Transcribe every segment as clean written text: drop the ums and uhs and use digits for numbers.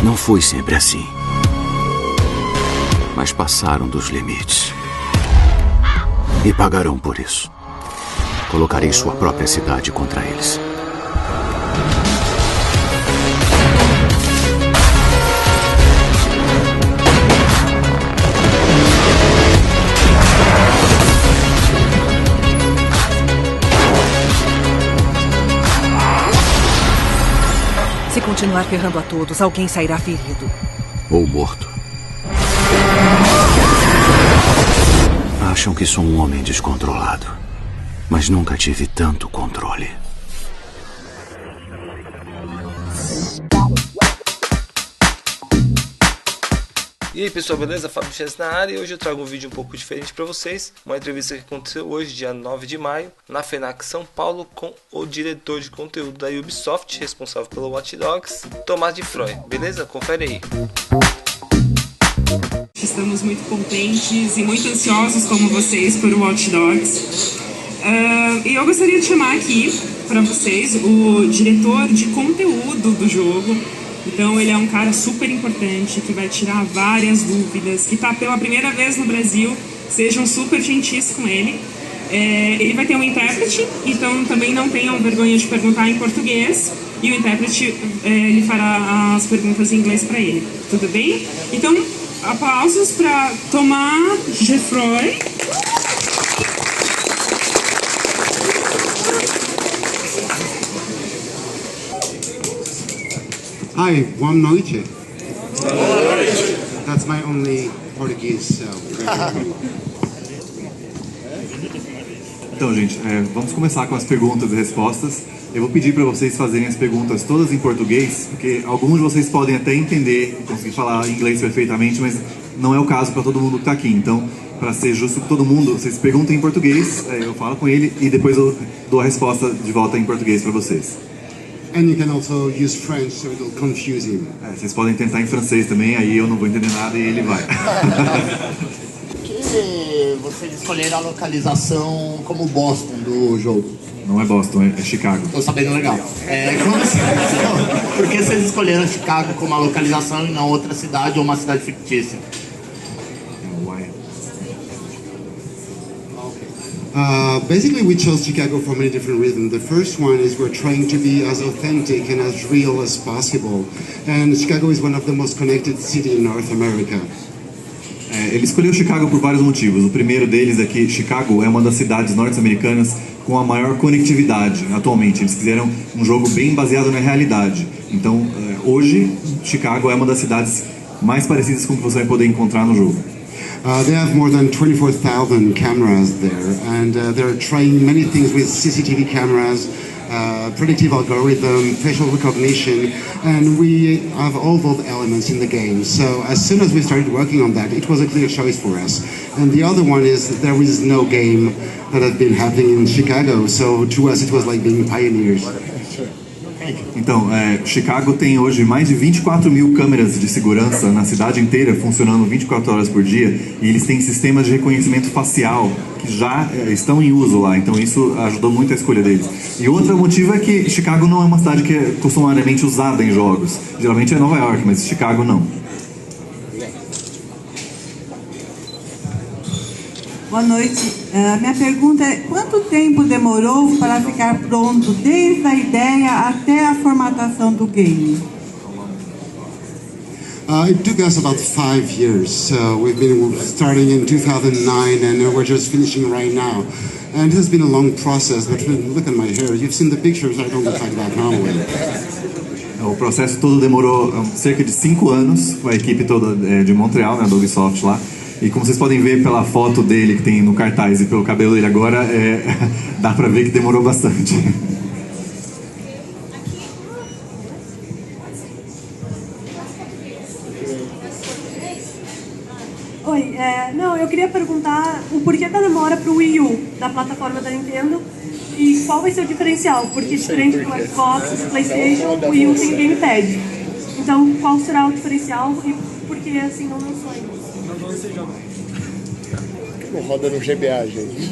Não foi sempre assim. Mas passaram dos limites. E pagarão por isso. Colocarei sua própria cidade contra eles. Se continuar ferrando a todos, alguém sairá ferido. Ou morto. Acham que sou um homem descontrolado. Mas nunca tive tanto controle. E aí pessoal, beleza? Fábio na área, e hoje eu trago um vídeo um pouco diferente para vocês. Uma entrevista que aconteceu hoje, dia 9 de maio, na FENAC São Paulo, com o diretor de conteúdo da Ubisoft, responsável pelo Watch Dogs, THOMAZ GEFFROYD. Beleza? Confere aí. Estamos muito contentes e muito ansiosos como vocês por o Watch Dogs. E eu gostaria de chamar aqui para vocês o diretor de conteúdo do jogo. Então ele é um cara super importante, que vai tirar várias dúvidas, que está pela primeira vez no Brasil. Sejam super gentis com ele. Ele vai ter um intérprete, então também não tenham vergonha de perguntar em português. E o intérprete ele fará as perguntas em inglês para ele. Tudo bem? Então, aplausos para THOMAZ GEFFROYD. Hi, boa noite. That's my only Portuguese, so. Então, gente, vamos começar com as perguntas e respostas. Eu vou pedir para vocês fazerem as perguntas todas em português, porque alguns de vocês podem até entender e conseguir falar inglês perfeitamente, mas não é o caso para todo mundo que está aqui. Então, para ser justo com todo mundo, vocês perguntam em português, eu falo com ele e depois eu dou a resposta de volta em português para vocês. And you can also use French, so it will confuse him. Vocês podem tentar em francês também, aí eu não vou entender nada e ele vai. Por que vocês escolheram a localização como Boston do jogo? Não é Boston, é Chicago. Tô sabendo legal. Por que vocês escolheram Chicago como a localização e não outra cidade ou uma cidade fictícia? Basically, we chose Chicago for many different reasons. The first one is we're trying to be as authentic and as real as possible. And Chicago is one of the most connected cities in North America. Ele escolheu Chicago por vários motivos. O primeiro deles é que Chicago é uma das cidades norte-americanas com a maior conectividade atualmente. Eles fizeram um jogo bem baseado na realidade. Então, hoje, Chicago é uma das cidades mais parecidas com o que você vai poder encontrar no jogo. They have more than 24,000 cameras there, and they're trying many things with CCTV cameras, predictive algorithm, facial recognition, and we have all those elements in the game. So as soon as we started working on that, it was a clear choice for us. And the other one is there is no game that had been happening in Chicago, so to us it was like being pioneers. Então, Chicago tem hoje mais de 24 mil câmeras de segurança na cidade inteira, funcionando 24 horas por dia, e eles têm sistemas de reconhecimento facial que já estão em uso lá, então isso ajudou muito a escolha deles. E outro motivo é que Chicago não é uma cidade que é costumariamente usada em jogos. Geralmente é Nova York, mas Chicago não. Boa noite. Minha pergunta é: quanto tempo demorou para ficar pronto, desde a ideia até a formatação do game? It took us about 5 years. So we've been starting in 2009 and we're just finishing right now. And it has been a long process, but look at my hair. You've seen the pictures, I don't look like that normally. O processo todo demorou cerca de 5 anos, com a equipe toda de Montreal, né, do Ubisoft lá. E como vocês podem ver pela foto dele que tem no cartaz e pelo cabelo dele agora, dá pra ver que demorou bastante. Oi, não, eu queria perguntar o porquê da demora pro Wii U, da plataforma da Nintendo, e qual vai ser o diferencial, porque diferente do Xbox, do PlayStation, o Wii U tem gamepad. Então, qual será o diferencial e por que assim não lançou ainda? Roda no GBA, gente.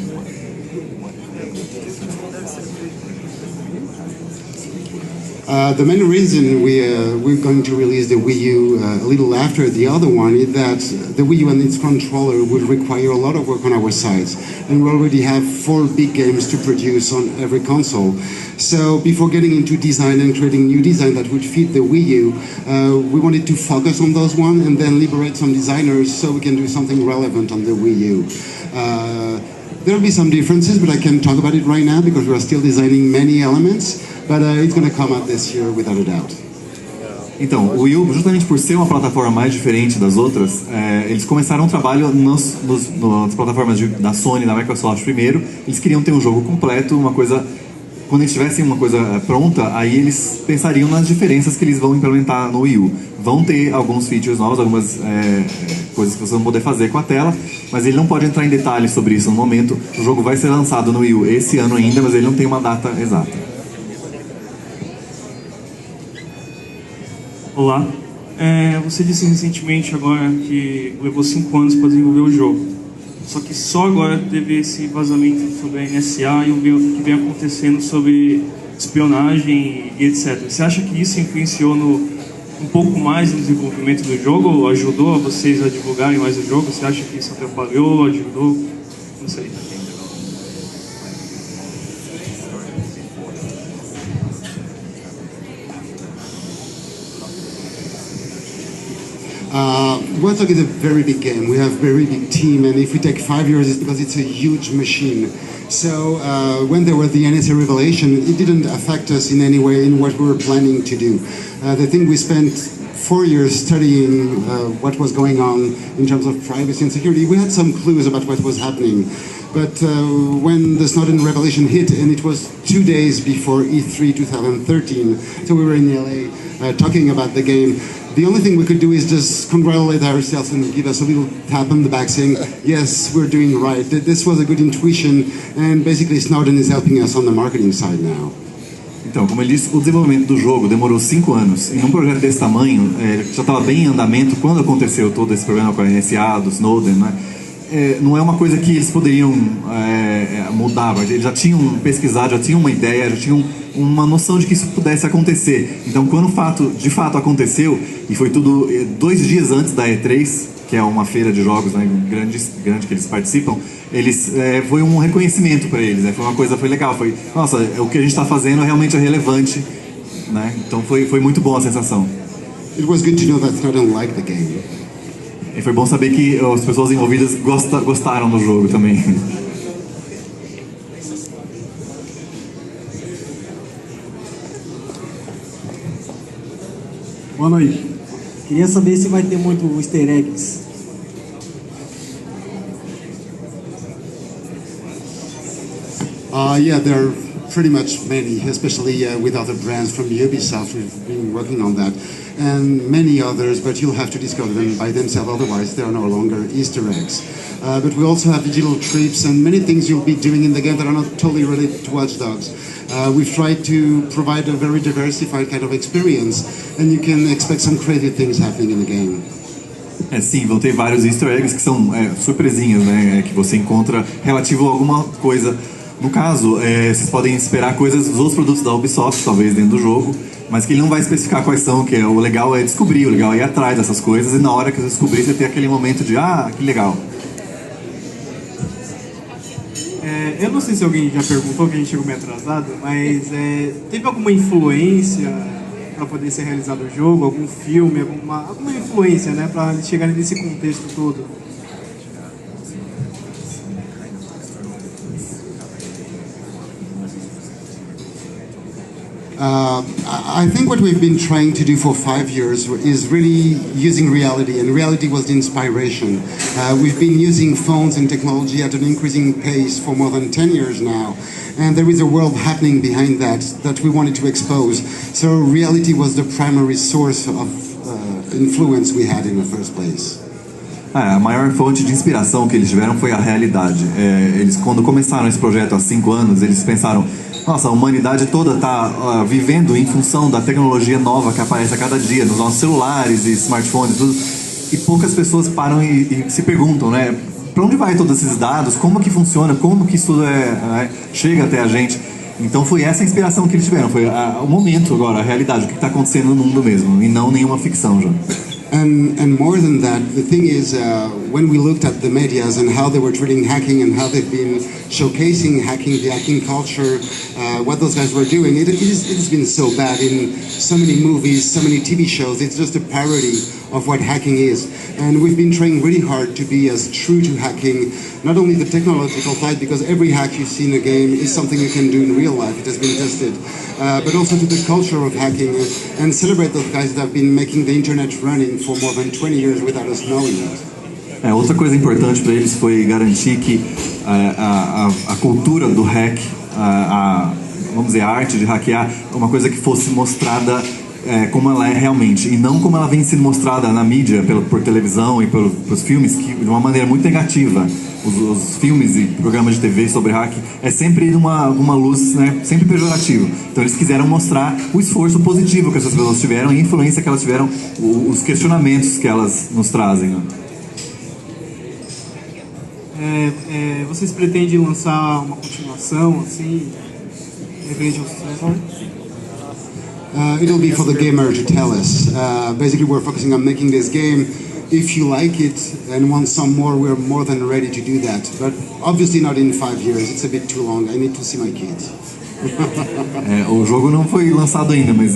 The main reason we're going to release the Wii U a little after the other one is that the Wii U and its controller would require a lot of work on our sides, and we already have 4 big games to produce on every console. So before getting into design and creating new design that would fit the Wii U, we wanted to focus on those ones and then liberate some designers so we can do something relevant on the Wii U. There will be some differences, but I can talk about it right now because we are still designing many elements, but it's going to come out this year without a doubt. Então, o Wii U, justamente por ser uma plataforma mais diferente das outras, eles começaram um trabalho nas plataformas da Sony e da Microsoft primeiro. Eles queriam ter um jogo completo, uma coisa... Quando eles tivessem uma coisa pronta, aí eles pensariam nas diferenças que eles vão implementar no Wii U. Vão ter alguns features novos, algumas coisas que vocês vão poder fazer com a tela, mas ele não pode entrar em detalhes sobre isso no momento. O jogo vai ser lançado no Wii U esse ano ainda, mas ele não tem uma data exata. Olá. Você disse recentemente agora que levou 5 anos para desenvolver o jogo. Só que só agora teve esse vazamento sobre a NSA e o que vem acontecendo sobre espionagem e etc. Você acha que isso influenciou um pouco mais no desenvolvimento do jogo? Ou ajudou vocês a divulgarem mais o jogo? Você acha que isso atrapalhou, ajudou? Não sei. Watch Dogs is a very big game. We have a very big team, and if we take 5 years, it's because it's a huge machine. So when there was the NSA revelation, it didn't affect us in any way in what we were planning to do. The thing we spent 4 years studying what was going on in terms of privacy and security. We had some clues about what was happening. But when the Snowden revelation hit, and it was 2 days before E3 2013, so we were in LA talking about the game, the only thing we could do is just congratulate ourselves and give us a little tap on the back saying, yes, we're doing right. This was a good intuition, and basically Snowden is helping us on the marketing side now. Então, como ele disse, o desenvolvimento do jogo demorou 5 anos. Em um projeto desse tamanho, já estava bem em andamento quando aconteceu todo esse problema com a NSA, do Snowden, né? Não é uma coisa que eles poderiam mudar, mas eles já tinham pesquisado, já tinham uma ideia, já tinham uma noção de que isso pudesse acontecer. Então, quando de fato aconteceu, e foi tudo 2 dias antes da E3, que é uma feira de jogos, né, grande que eles participam, foi um reconhecimento para eles, né? Foi legal, nossa, o que a gente está fazendo realmente é relevante, né? Então foi muito boa a sensação. It was good to know that Snowden liked the game. E foi bom saber que as pessoas envolvidas gostaram do jogo também. Boa noite. Queria saber se vai ter muito easter eggs. Yeah, there are pretty much many, especially with other brands from Ubisoft. We've been working on that, and many others, but you'll have to discover them by themselves, otherwise they are no longer Easter eggs. But we also have digital trips and many things you'll be doing in the game that are not totally related to Watch Dogs. We've tried to provide a very diversified kind of experience, and you can expect some crazy things happening in the game. Sim, vão ter vários Easter eggs que são surpresinhas, né? Que você encontra relativo a alguma coisa. No caso, vocês podem esperar coisas dos outros produtos da Ubisoft, talvez, dentro do jogo, mas que ele não vai especificar quais são, que o legal é descobrir, o legal é ir atrás dessas coisas, e na hora que você descobrir, você tem aquele momento de, que legal. Eu não sei se alguém já perguntou, que a gente chegou meio atrasado, mas teve alguma influência para poder ser realizado o jogo, algum filme, alguma influência, né, para eles chegarem nesse contexto todo? I think what we've been trying to do for 5 years is really using reality, and reality was the inspiration. We've been using phones and technology at an increasing pace for more than 10 years now, and there is a world happening behind that we wanted to expose. So reality was the primary source of influence we had in the first place. A maior fonte de inspiração que eles tiveram foi a realidade. Eles, quando começaram esse projeto há 5 anos, eles pensaram: nossa, a humanidade toda está vivendo em função da tecnologia nova que aparece a cada dia, nos nossos celulares e smartphones, tudo. E poucas pessoas param e se perguntam, né? Para onde vai todos esses dados? Como que funciona? Como que isso chega até a gente? Então foi essa a inspiração que eles tiveram, foi o momento agora, a realidade, o que está acontecendo no mundo mesmo, e não nenhuma ficção já. And more than that, the thing is, when we looked at the medias and how they were treating hacking and how they've been showcasing hacking, the hacking culture, what those guys were doing, it has been so bad in so many movies, so many TV shows. It's just a parody of what hacking is. And we've been trying really hard to be as true to hacking, not only the technological side, because every hack you see in a game is something you can do in real life, it has been tested, but also to the culture of hacking and celebrate those guys that have been making the internet running for more than 20 years without us knowing it. Outra coisa importante para eles foi garantir que a cultura do hack, vamos dizer, a arte de hackear, uma coisa que fosse mostrada como ela é realmente, e não como ela vem sendo mostrada na mídia, por televisão e pelos filmes, que de uma maneira muito negativa. Os filmes e programas de TV sobre hack é sempre uma luz, né, sempre pejorativa. Então eles quiseram mostrar o esforço positivo que essas pessoas tiveram e a influência que elas tiveram, os questionamentos que elas nos trazem, né? Vocês pretendem lançar uma continuação, assim, referente ao sucesso? It'll be for the gamer to tell us. Basically, we're focusing on making this game. If you like it and want some more, we're more than ready to do that. But obviously not in 5 years. It's a bit too long. I need to see my kids. O jogo não foi lançado ainda, mas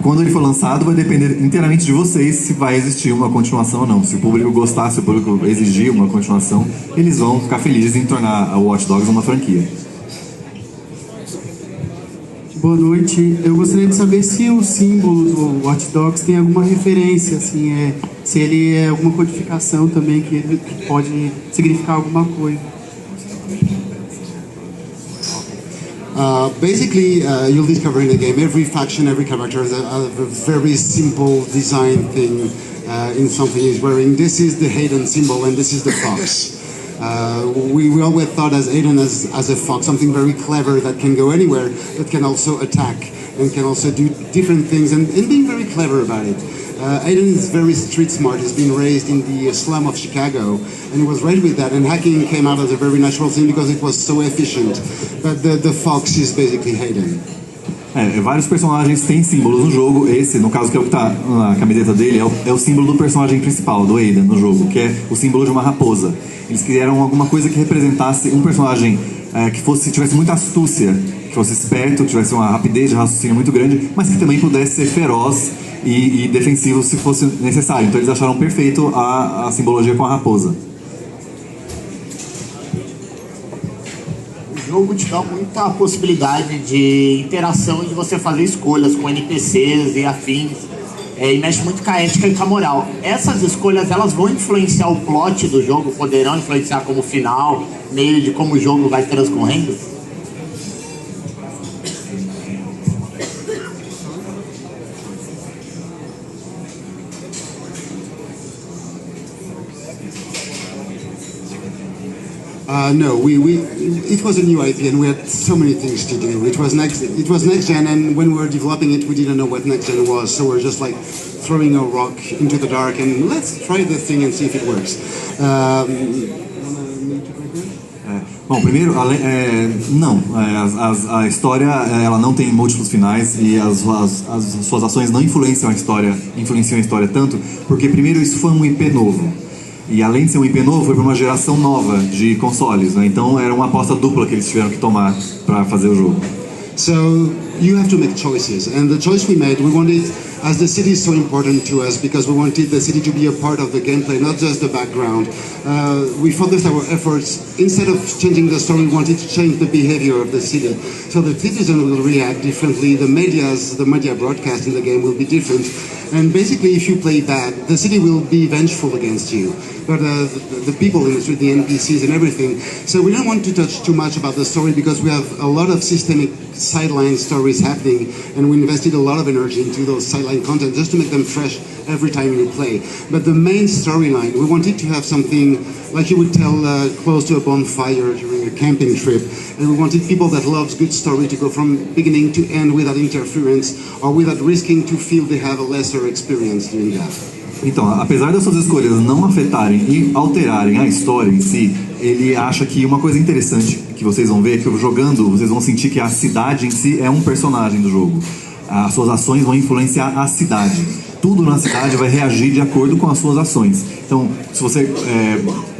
quando ele for lançado vai depender inteiramente de vocês se vai existir uma continuação ou não. Se o público gostar, se o público exigir uma continuação, eles vão ficar felizes em tornar a Watch Dogs uma franquia. Boa noite. Eu gostaria de saber se os símbolos do Watch Dogs tem alguma referência, assim, se ele é alguma codificação também que pode significar alguma coisa. Basically, you'll discover in the game every faction, every character has a very simple design thing in something he's wearing. This is the Hayden symbol and this is the fox. We always thought as Aiden as a fox, something very clever that can go anywhere, but can also attack and can also do different things and being very clever about it. Aiden is very street smart. He's been raised in the slum of Chicago and he was raised with that, and hacking came out as a very natural thing because it was so efficient. But the fox is basically Hayden. Vários personagens têm símbolos no jogo. Esse, no caso, que é o que está na camiseta dele, é o símbolo do personagem principal, do Aiden, no jogo, que é o símbolo de uma raposa. Eles queriam alguma coisa que representasse um personagem que tivesse muita astúcia, que fosse esperto, que tivesse uma rapidez de raciocínio muito grande, mas que também pudesse ser feroz e defensivo se fosse necessário. Então eles acharam perfeito a simbologia com a raposa. O jogo te dá muita possibilidade de interação e de você fazer escolhas com NPCs e afins, e mexe muito com a ética e com a moral. Essas escolhas, elas vão influenciar o plot do jogo, poderão influenciar como final, meio de como o jogo vai transcorrendo? No, it was a new IP and we had so many things to do. It was next gen, and when we were developing it, we didn't know what next gen was, so we're just like throwing a rock into the dark and let's try this thing and see if it works. Bom, primeiro, a história ela não tem múltiplos finais e as suas ações não influenciam a história tanto, porque primeiro isso foi um IP novo. E além de ser um IP novo, foi para uma geração nova de consoles, né? Então era uma aposta dupla que eles tiveram que tomar para fazer o jogo. So you have to make choices, and the choice we made, we wanted, as the city is so important to us, because we wanted the city to be a part of the gameplay, not just the background. We focused our efforts, instead of changing the story, we wanted to change the behavior of the city. So the citizens will react differently, the media broadcast in the game will be different, and basically if you play bad, the city will be vengeful against you. But the people in the street, the NPCs and everything. So we don't want to touch too much about the story because we have a lot of systemic sideline stories happening, and we invested a lot of energy into those sideline content just to make them fresh every time you play. But the main storyline, we wanted to have something like you would tell close to a bonfire during a camping trip, and we wanted people that loves good story to go from beginning to end without interference or without risking to feel they have a lesser experience doing that. Então, apesar das suas escolhas não afetarem e alterarem a história em si, ele acha que uma coisa interessante que vocês vão ver é que jogando, vocês vão sentir que a cidade em si é um personagem do jogo. As suas ações vão influenciar a cidade. Tudo na cidade vai reagir de acordo com as suas ações. Então, se você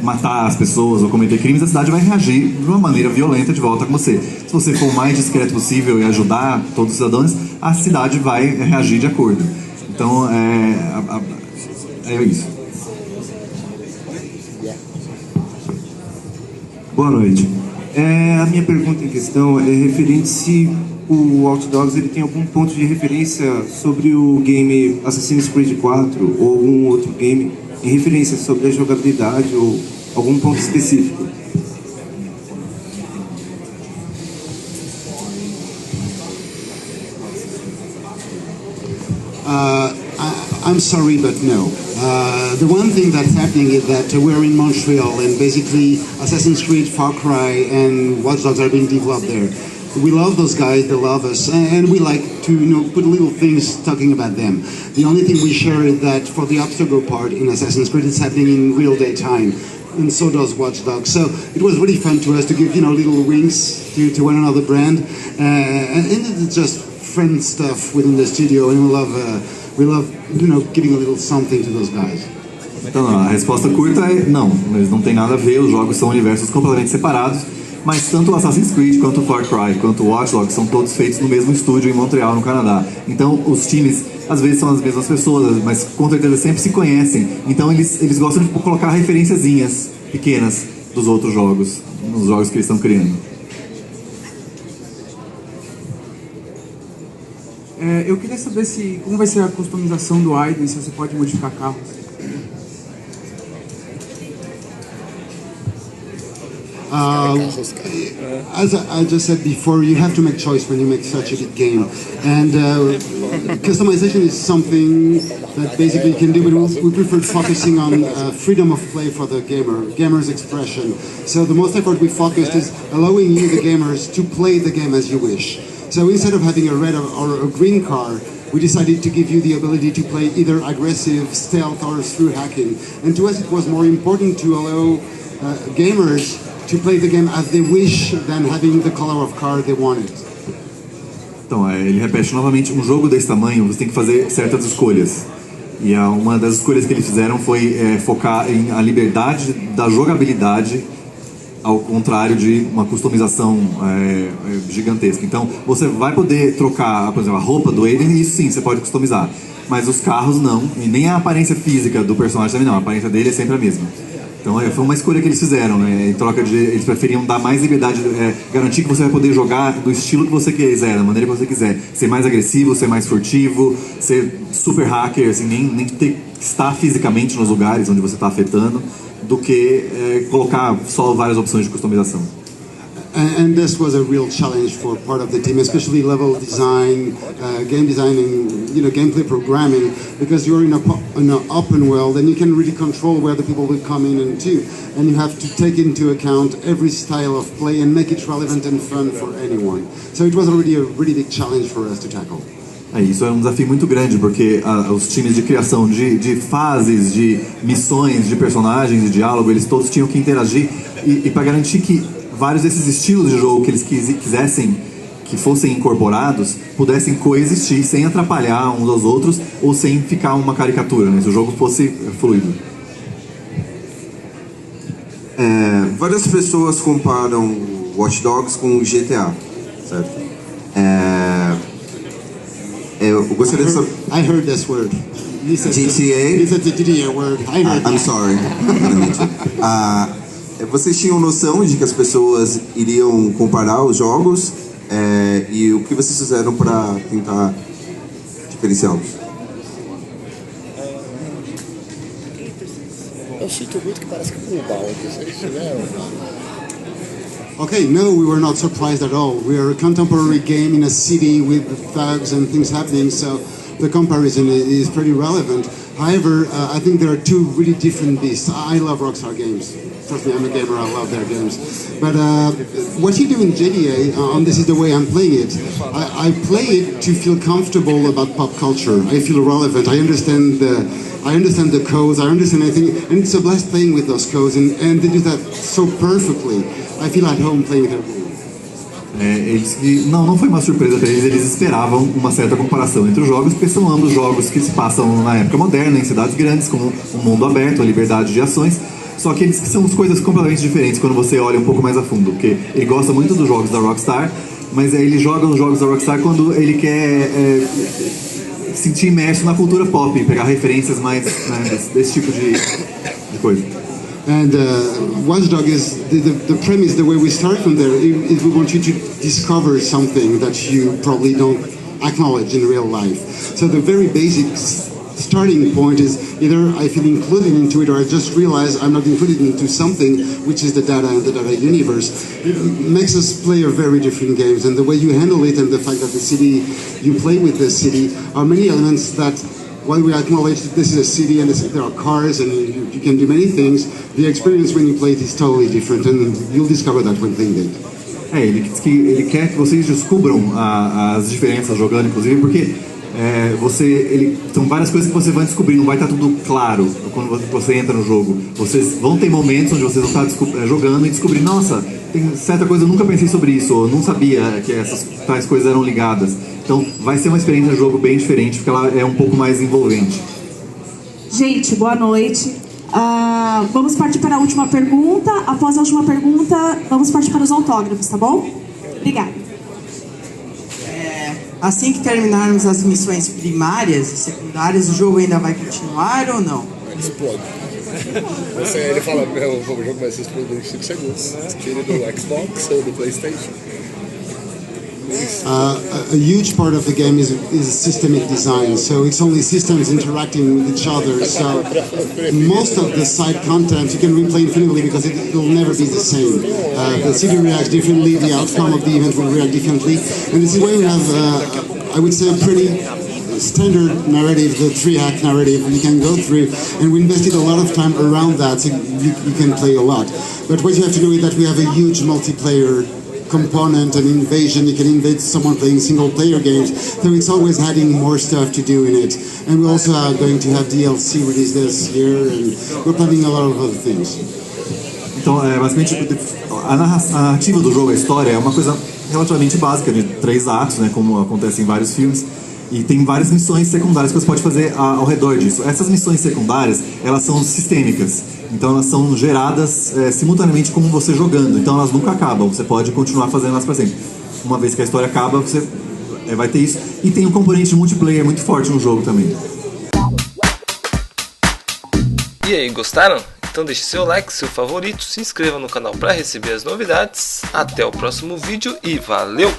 matar as pessoas ou cometer crimes, a cidade vai reagir de uma maneira violenta de volta com você. Se você for o mais discreto possível e ajudar todos os cidadãos, a cidade vai reagir de acordo. Então, é isso. Boa noite. A minha pergunta em questão é referente se o Watch Dogs ele tem algum ponto de referência sobre o game Assassin's Creed 4 ou algum outro game em referência sobre a jogabilidade ou algum ponto específico. I'm sorry, but no. The one thing that's happening is that we're in Montreal, and basically Assassin's Creed, Far Cry, and Watch Dogs are being developed there. We love those guys, they love us, and we like to put little things talking about them. The only thing we share is that for the obstacle part in Assassin's Creed, it's happening in real day time, and so does Watch Dogs. So it was really fun to us to give little winks to one another brand, and it's just friend stuff within the studio, and we love giving a little something to those guys. Então, a resposta curta é não, eles não tem nada a ver, os jogos são universos completamente separados, mas tanto o Assassin's Creed, quanto o Far Cry, quanto o Watch Dogs são todos feitos no mesmo estúdio em Montreal, no Canadá. Então, os times, às vezes são as mesmas pessoas, mas com certeza sempre se conhecem. Então, eles gostam de colocar referenciazinhas pequenas dos outros jogos, nos jogos que eles estão criando. Eu queria saber como vai ser a customização do item, se você pode modificar carros. As I just said before, you have to make choice when you make such a big game, and customization is something that basically you can do, but we prefer focusing on freedom of play for the gamer's expression. So the most effort we focused is allowing you, the gamers, to play the game as you wish. So instead of having a red or a green car, we decided to give you the ability to play either aggressive, stealth, or through hacking. And to us it was more important to allow gamers to play the game as they wish than having the color of car they wanted. Então, ele repete novamente, um jogo desse tamanho você tem que fazer certas escolhas. E uma das escolhas que eles fizeram foi focar em a liberdade da jogabilidade, ao contrário de uma customização gigantesca. Então, você vai poder trocar, por exemplo, a roupa do Aiden, isso sim, você pode customizar. Mas os carros não, e nem a aparência física do personagem também não, a aparência dele é sempre a mesma. Então, foi uma escolha que eles fizeram, né? Em troca de... Eles preferiam dar mais liberdade, garantir que você vai poder jogar do estilo que você quiser, da maneira que você quiser. Ser mais agressivo, ser mais furtivo, ser super hacker, assim, nem ter que estar fisicamente nos lugares onde você está afetando, do que colocar só várias opções de customização. And this was a real challenge for part of the team, especially level design, game design, and gameplay programming, because you're in an open world and you can really control where the people will come in and to, and you have to take into account every style of play and make it relevant and fun for anyone. So it was already a really big challenge for us to tackle. Isso é um desafio muito grande, porque os times de criação de fases, de missões, de personagens, de diálogo, eles todos tinham que interagir e para garantir que vários desses estilos de jogo que eles quisessem que fossem incorporados pudessem coexistir sem atrapalhar uns aos outros ou sem ficar uma caricatura, né? Se o jogo fosse fluido. Várias pessoas comparam Watch Dogs com GTA, certo? Eu gostaria de saber... I heard this word. GTA? He said the GTA word. I heard I'm sorry. Vocês tinham noção de que as pessoas iriam comparar os jogos e o que vocês fizeram para tentar diferenciá-los? Eu sinto muito que parece que global, vocês tiveram. Okay, no, we were not surprised at all. We are a contemporary game in a city with thugs and things happening, so the comparison is pretty relevant. However, I think there are two really different beasts. I love Rockstar games. Trust me, I'm a gamer, I love their games. But what you do in GTA, and this is the way I'm playing it, I play it to feel comfortable about pop culture. I feel relevant, I understand the codes, I understand everything, and it's a blast playing with those codes, and they do that so perfectly. I feel at home playing their game. Não foi uma surpresa para eles esperavam uma certa comparação entre os jogos, porque são ambos jogos que se passam na época moderna, em cidades grandes, com um mundo aberto, a liberdade de ações, só que eles são coisas completamente diferentes quando você olha um pouco mais a fundo, porque ele gosta muito dos jogos da Rockstar, mas ele joga os jogos da Rockstar quando ele quer se sentir imerso na cultura pop, pegar referências mais desse tipo de coisa. And Watch Dogs is the premise, the way we start from there, is we want you to discover something that you probably don't acknowledge in real life. So the very basic starting point is either I feel included into it or I just realize I'm not included into something, which is the data and the data universe. It makes us play a very different games, and the way you handle it and the fact that the city, you play with the city, are many elements that while we acknowledge that this is a city and there are cars and you can do many things, the experience when you play it is totally different, and you'll discover that when playing it. Ele diz que ele quer que vocês descubram as diferenças jogando, inclusive, porque são várias coisas que você vai descobrir, não vai estar tudo claro quando você entra no jogo. Vocês vão ter momentos onde vocês vão estar jogando e descobrir, nossa, tem certa coisa, eu nunca pensei sobre isso, ou não sabia que essas tais coisas eram ligadas. Então vai ser uma experiência de jogo bem diferente, porque ela é um pouco mais envolvente. Gente, boa noite. Vamos partir para a última pergunta. Após a última pergunta, vamos partir para os autógrafos, tá bom? Obrigada. Assim que terminarmos as missões primárias e secundárias, o jogo ainda vai continuar ou não? Ele explode. Ele fala, o jogo vai ser explodido em 5 segundos. Tire do Xbox ou do PlayStation. A huge part of the game is systemic design, so it's only systems interacting with each other. So most of the side content you can replay infinitely because it will never be the same. The city reacts differently, the outcome of the event will react differently, and this is why we have, I would say, a pretty standard narrative, the 3-act narrative you can go through, and we invested a lot of time around that, so you can play a lot. But what you have to know is that we have a huge multiplayer component and invasion. You can invade someone playing single player games, so it's always adding more stuff to do in it. And we also are going to have DLC released this year, and we're planning a lot of other things. Então, basicamente, a narrativa do jogo, a história, é uma coisa relativamente básica, de 3 atos, né, como acontece em vários filmes. E tem várias missões secundárias que você pode fazer ao redor disso. Essas missões secundárias, elas são sistêmicas. Então elas são geradas simultaneamente como você jogando. Então elas nunca acabam. Você pode continuar fazendo elas para sempre. Uma vez que a história acaba, você vai ter isso. E tem um componente multiplayer muito forte no jogo também. E aí, gostaram? Então deixe seu like, seu favorito, se inscreva no canal para receber as novidades. Até o próximo vídeo e valeu!